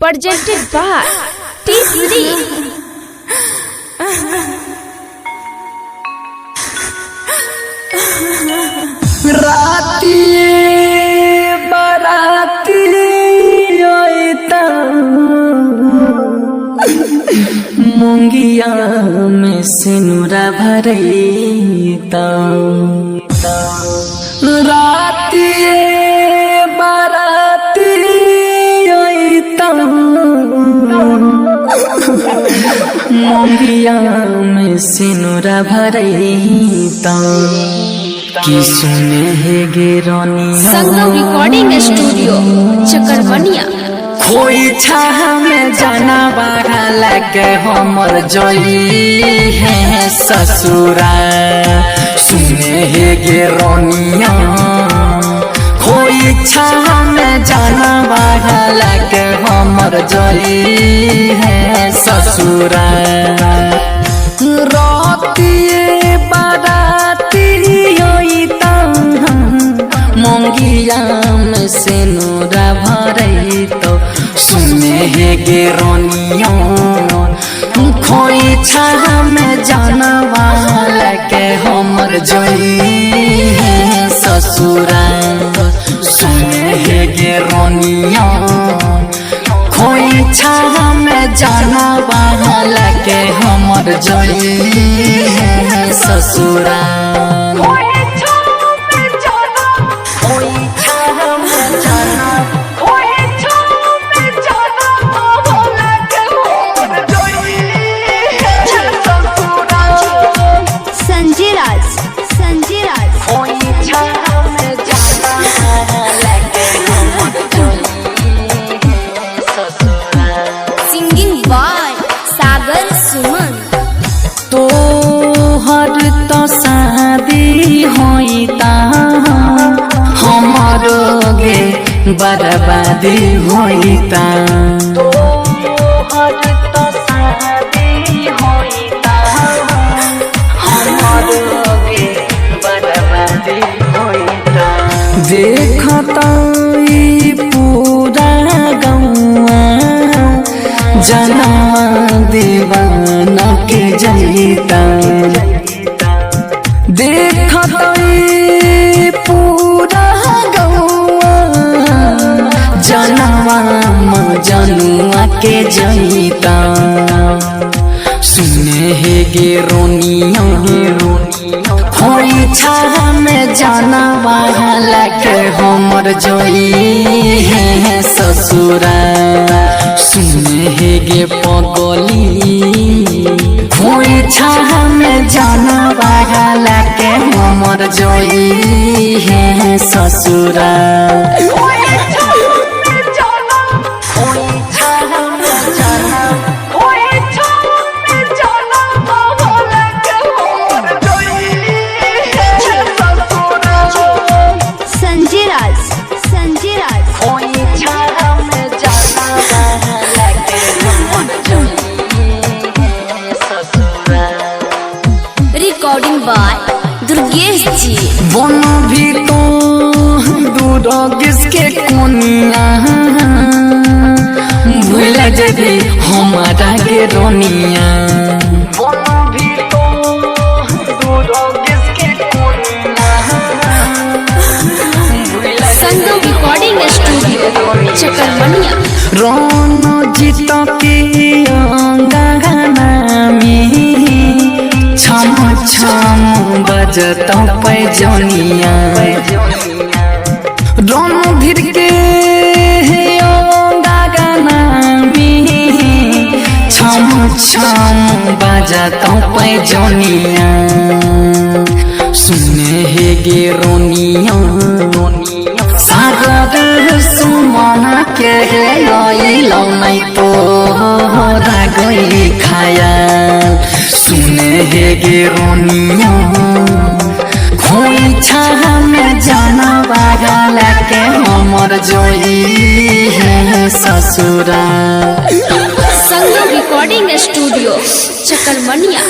presented by T3. मुंगिया में सिनुरा भरैता रातिए बाराती आईता मुंगिया में सिनुरा भरैता कि सुने है गिरनिया संगम रिकॉर्डिंग स्टूडियो चकरवनिया। कोई छाह में जाना बागा लगे हमर जोई है ससुरा सुने है गिरनिया कोई छाह में जाना बागा लगे हमर जोई है ससुरा रातिए बाराती आईता मंगिया में सिनुरा भरई तो सुने है गिरनिया खोई छाह में जाना वाला के हमर जोई है ससुरा सुने है गिरनिया खोई छाह में जाना वाला के हमर जोई है ससुरा शादी होईता हमारो गे बर्बादी होईता शादी होईता हमारो गे बर्बादी होईता देखता ई पूरा गौआ जना दीवाना के जईता देखत पूरा गौआ जनवा जनुआ के जईता सुने है गिरनिया खोई छाह में जाना वाला के हमर जोई है ससुरा सुने है गे पगली खोई छाह में जाना वाला के हमर जोई है ससुरा रिकॉर्डिंग बाय दुर्गेश जी। वन भी तो दूर किसके कोनिया भूल जबी हमारा गिरनिया वन भी तो दूर किसके कोनिया संगम रिकॉर्डिंग स्टूडियो चकरवनिया। रोनो जीत के अंगना में छम छम बजता पैजनिया रणधीर के गाना में छम छम बजता पैजनिया सुने है गिरनिया सागर सुमना के लो नहीं तो गई खायाल सुने है गिरनिया खोई छाह में जाना वाला के हमर जोई है ससुरा संगम रिकॉर्डिंग स्टूडियो चकरवनिया।